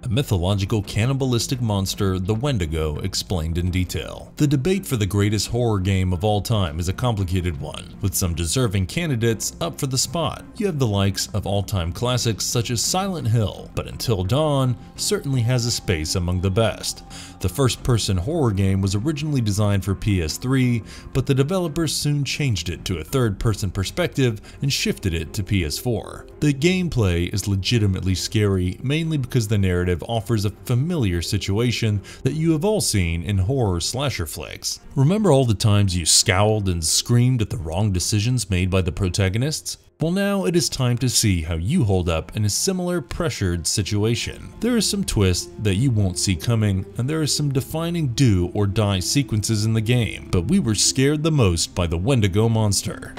the mythological cannibalistic monster, the Wendigo, explained in detail. The debate for the greatest horror game of all time is a complicated one, with some deserving candidates up for the spot. You have the likes of all-time classics such as Silent Hill, but Until Dawn certainly has a space among the best. The first-person horror game was originally designed for PS3, but the developers soon changed it to a third-person perspective and shifted it to PS4. The gameplay is legitimately scary, mainly because the narrative offers a familiar situation that you have all seen in horror slasher flicks. Remember all the times you scowled and screamed at the wrong decisions made by the protagonists? Well, now it is time to see how you hold up in a similar pressured situation. There are some twists that you won't see coming, and there are some defining do or die sequences in the game, but we were scared the most by the Wendigo monster.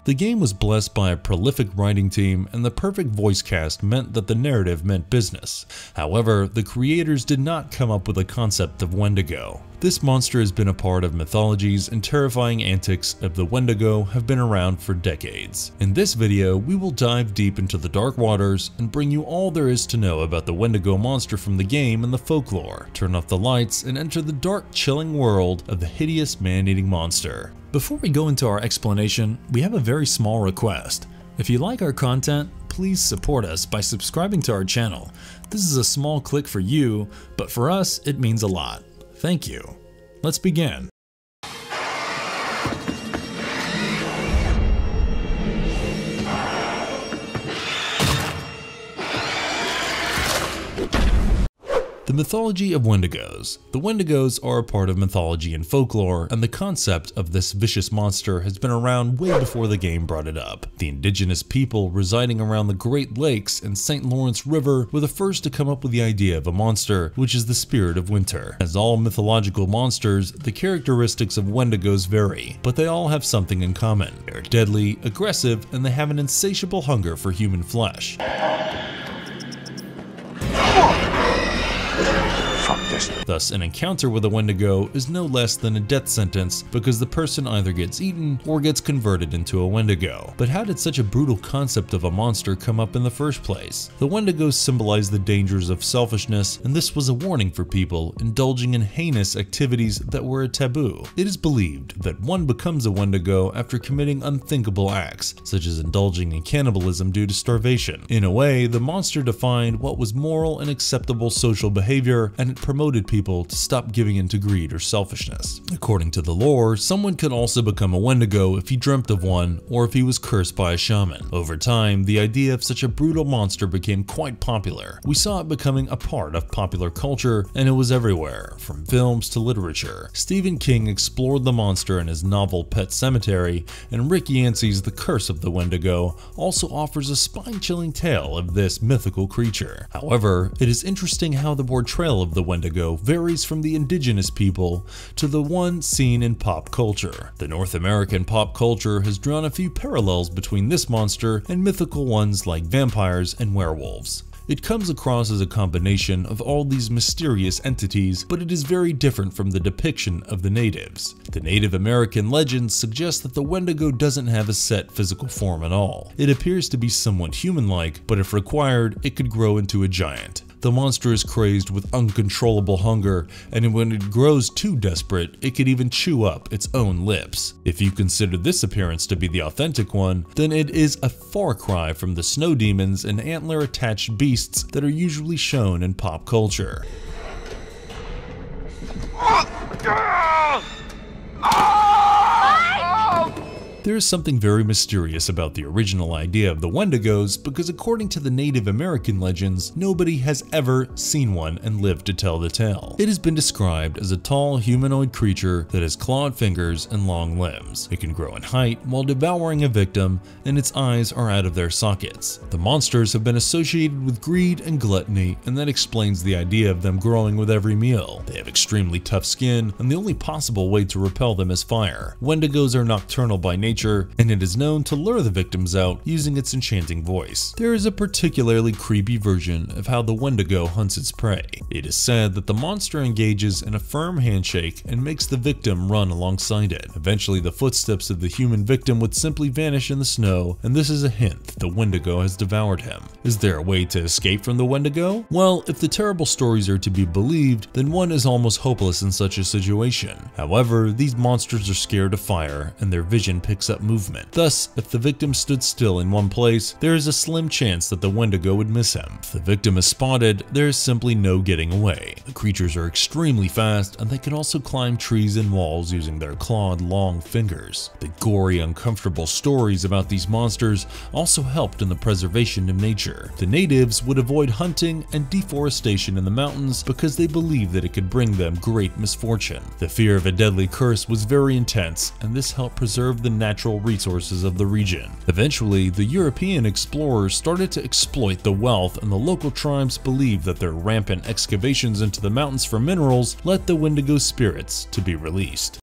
The game was blessed by a prolific writing team, and the perfect voice cast meant that the narrative meant business. However, the creators did not come up with a concept of Wendigo. This monster has been a part of mythologies, and terrifying antics of the Wendigo have been around for decades. In this video, we will dive deep into the dark waters and bring you all there is to know about the Wendigo monster from the game and the folklore. Turn off the lights and enter the dark, chilling world of the hideous man-eating monster. Before we go into our explanation, we have a very small request. If you like our content, please support us by subscribing to our channel. This is a small click for you, but for us, it means a lot. Thank you. Let's begin. The mythology of Wendigos. The Wendigos are a part of mythology and folklore, and the concept of this vicious monster has been around way before the game brought it up. The indigenous people residing around the Great Lakes and St. Lawrence River were the first to come up with the idea of a monster, which is the spirit of winter. As all mythological monsters, the characteristics of Wendigos vary, but they all have something in common. They are deadly, aggressive, and they have an insatiable hunger for human flesh. Thus, an encounter with a Wendigo is no less than a death sentence because the person either gets eaten or gets converted into a Wendigo. But how did such a brutal concept of a monster come up in the first place? The Wendigos symbolize the dangers of selfishness, and this was a warning for people indulging in heinous activities that were a taboo. It is believed that one becomes a Wendigo after committing unthinkable acts, such as indulging in cannibalism due to starvation. In a way, the monster defined what was moral and acceptable social behavior, and it promoted people to stop giving in to greed or selfishness. According to the lore, someone could also become a Wendigo if he dreamt of one or if he was cursed by a shaman. Over time, the idea of such a brutal monster became quite popular. We saw it becoming a part of popular culture, and it was everywhere, from films to literature. Stephen King explored the monster in his novel Pet Sematary, and Rick Yancey's The Curse of the Wendigo also offers a spine-chilling tale of this mythical creature. However, it is interesting how the portrayal of the Wendigo varies from the indigenous people to the one seen in pop culture. The North American pop culture has drawn a few parallels between this monster and mythical ones like vampires and werewolves. It comes across as a combination of all these mysterious entities, but it is very different from the depiction of the natives. The Native American legends suggest that the Wendigo doesn't have a set physical form at all. It appears to be somewhat human-like, but if required, it could grow into a giant. The monster is crazed with uncontrollable hunger, and when it grows too desperate, it could even chew up its own lips. If you consider this appearance to be the authentic one, then it is a far cry from the snow demons and antler-attached beasts that are usually shown in pop culture. There is something very mysterious about the original idea of the Wendigos because according to the Native American legends, nobody has ever seen one and lived to tell the tale. It has been described as a tall humanoid creature that has clawed fingers and long limbs. It can grow in height while devouring a victim, and its eyes are out of their sockets. The monsters have been associated with greed and gluttony, and that explains the idea of them growing with every meal. They have extremely tough skin, and the only possible way to repel them is fire. Wendigos are nocturnal by nature, nature, and it is known to lure the victims out using its enchanting voice. There is a particularly creepy version of how the Wendigo hunts its prey. It is said that the monster engages in a firm handshake and makes the victim run alongside it. Eventually, the footsteps of the human victim would simply vanish in the snow, and this is a hint that the Wendigo has devoured him. Is there a way to escape from the Wendigo? Well, if the terrible stories are to be believed, then one is almost hopeless in such a situation. However, these monsters are scared of fire, and their vision picks up movement. Thus, if the victim stood still in one place, there is a slim chance that the Wendigo would miss him. If the victim is spotted, there is simply no getting away. The creatures are extremely fast, and they can also climb trees and walls using their clawed long fingers. The gory, uncomfortable stories about these monsters also helped in the preservation of nature. The natives would avoid hunting and deforestation in the mountains because they believed that it could bring them great misfortune. The fear of a deadly curse was very intense, and this helped preserve the natural resources of the region. Eventually, the European explorers started to exploit the wealth, and the local tribes believed that their rampant excavations into the mountains for minerals led the Wendigo spirits to be released.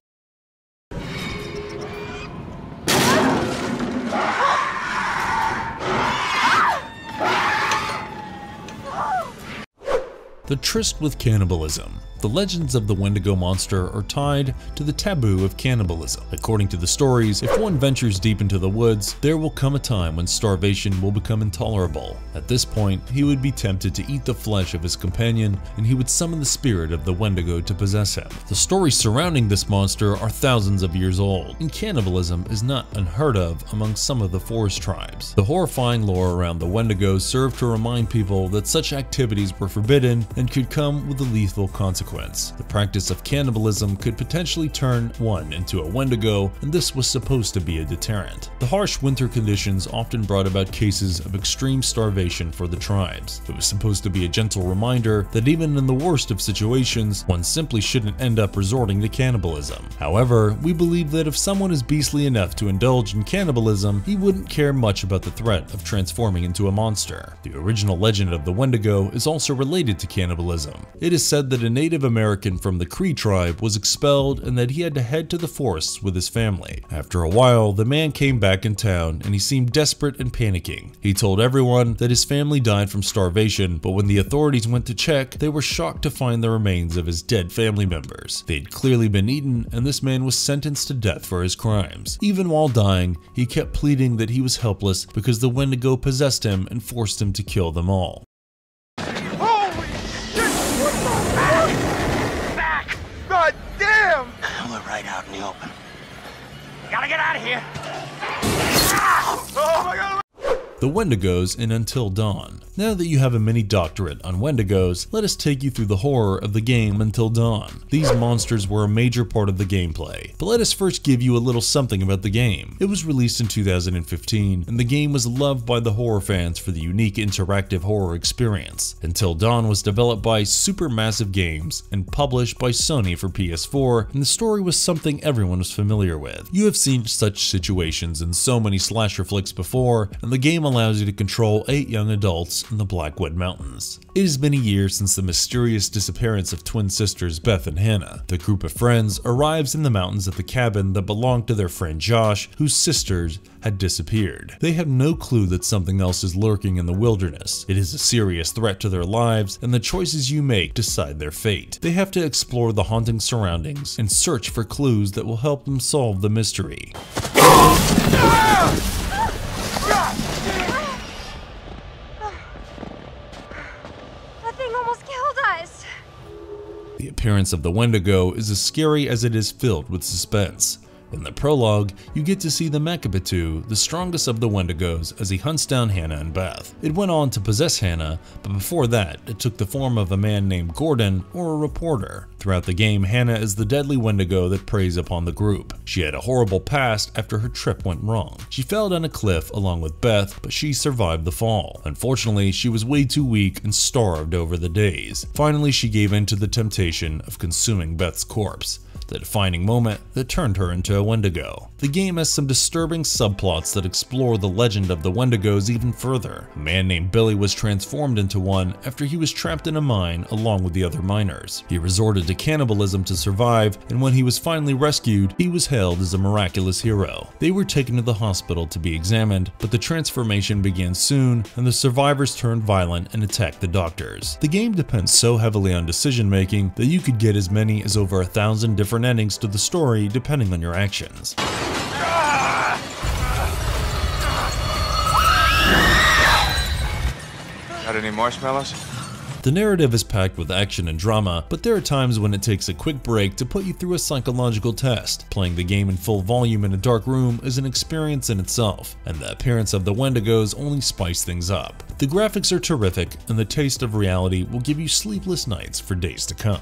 The tryst with cannibalism. The legends of the Wendigo monster are tied to the taboo of cannibalism. According to the stories, if one ventures deep into the woods, there will come a time when starvation will become intolerable. At this point, he would be tempted to eat the flesh of his companion, and he would summon the spirit of the Wendigo to possess him. The stories surrounding this monster are thousands of years old, and cannibalism is not unheard of among some of the forest tribes. The horrifying lore around the Wendigo served to remind people that such activities were forbidden and could come with a lethal consequence. The practice of cannibalism could potentially turn one into a Wendigo, and this was supposed to be a deterrent. The harsh winter conditions often brought about cases of extreme starvation for the tribes. It was supposed to be a gentle reminder that even in the worst of situations, one simply shouldn't end up resorting to cannibalism. However, we believe that if someone is beastly enough to indulge in cannibalism, he wouldn't care much about the threat of transforming into a monster. The original legend of the Wendigo is also related to cannibalism. It is said that a Native American from the Cree tribe was expelled and that he had to head to the forests with his family. After a while, the man came back in town and he seemed desperate and panicking. He told everyone that his family died from starvation, but when the authorities went to check, they were shocked to find the remains of his dead family members. They had clearly been eaten, and this man was sentenced to death for his crimes. Even while dying, he kept pleading that he was helpless because the Wendigo possessed him and forced him to kill them all. We're right out in the open. Gotta get out of here. Oh my God. The Wendigos in Until Dawn. Now that you have a mini doctorate on Wendigos, let us take you through the horror of the game Until Dawn. These monsters were a major part of the gameplay, but let us first give you a little something about the game. It was released in 2015, and the game was loved by the horror fans for the unique interactive horror experience. Until Dawn was developed by Supermassive Games and published by Sony for PS4, and the story was something everyone was familiar with. You have seen such situations in so many slasher flicks before, and the game allows you to control 8 young adults in the Blackwood Mountains. It has been a year since the mysterious disappearance of twin sisters Beth and Hannah. The group of friends arrives in the mountains at the cabin that belonged to their friend Josh, whose sisters had disappeared. They have no clue that something else is lurking in the wilderness. It is a serious threat to their lives, and the choices you make decide their fate. They have to explore the haunting surroundings and search for clues that will help them solve the mystery. The appearance of the Wendigo is as scary as it is filled with suspense. In the prologue, you get to see the Makapitu, the strongest of the Wendigos, as he hunts down Hannah and Beth. It went on to possess Hannah, but before that, it took the form of a man named Gordon, or a reporter. Throughout the game, Hannah is the deadly Wendigo that preys upon the group. She had a horrible past after her trip went wrong. She fell down a cliff along with Beth, but she survived the fall. Unfortunately, she was way too weak and starved over the days. Finally, she gave in to the temptation of consuming Beth's corpse. the defining moment that turned her into a Wendigo. The game has some disturbing subplots that explore the legend of the Wendigos even further. A man named Billy was transformed into one after he was trapped in a mine along with the other miners. He resorted to cannibalism to survive, and when he was finally rescued, he was hailed as a miraculous hero. They were taken to the hospital to be examined, but the transformation began soon, and the survivors turned violent and attacked the doctors. The game depends so heavily on decision making that you could get as many as over 1,000 different endings to the story depending on your actions. Got any marshmallows? The narrative is packed with action and drama, but there are times when it takes a quick break to put you through a psychological test. Playing the game in full volume in a dark room is an experience in itself, and the appearance of the Wendigos only spice things up. The graphics are terrific, and the taste of reality will give you sleepless nights for days to come.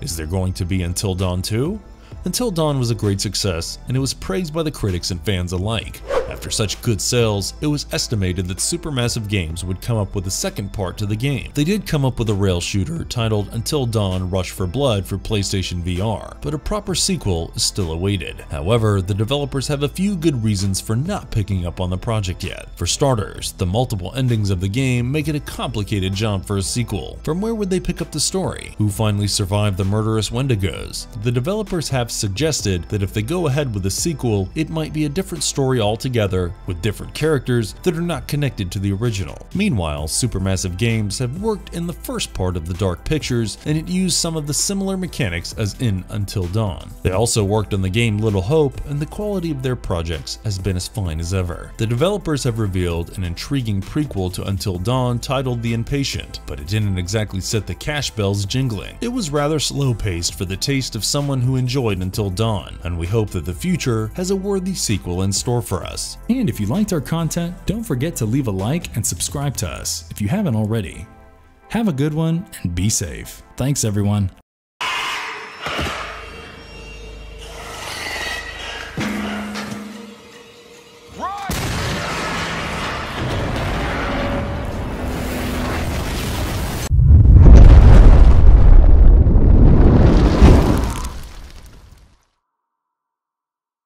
Is there going to be Until Dawn 2? Until Dawn was a great success, and it was praised by the critics and fans alike. After such good sales, it was estimated that Supermassive Games would come up with a second part to the game. They did come up with a rail shooter titled Until Dawn Rush for Blood for PlayStation VR, but a proper sequel is still awaited. However, the developers have a few good reasons for not picking up on the project yet. For starters, the multiple endings of the game make it a complicated job for a sequel. From where would they pick up the story? Who finally survived the murderous Wendigos? The developers have suggested that if they go ahead with a sequel, it might be a different story altogether with different characters that are not connected to the original. Meanwhile, Supermassive Games have worked in the first part of the Dark Pictures, and it used some of the similar mechanics as in Until Dawn. They also worked on the game Little Hope, and the quality of their projects has been as fine as ever. The developers have revealed an intriguing prequel to Until Dawn titled The Impatient, but it didn't exactly set the cash bells jingling. It was rather slow-paced for the taste of someone who enjoyed Until Dawn, and we hope that the future has a worthy sequel in store for us. And if you liked our content, don't forget to leave a like and subscribe to us if you haven't already. Have a good one and be safe. Thanks everyone.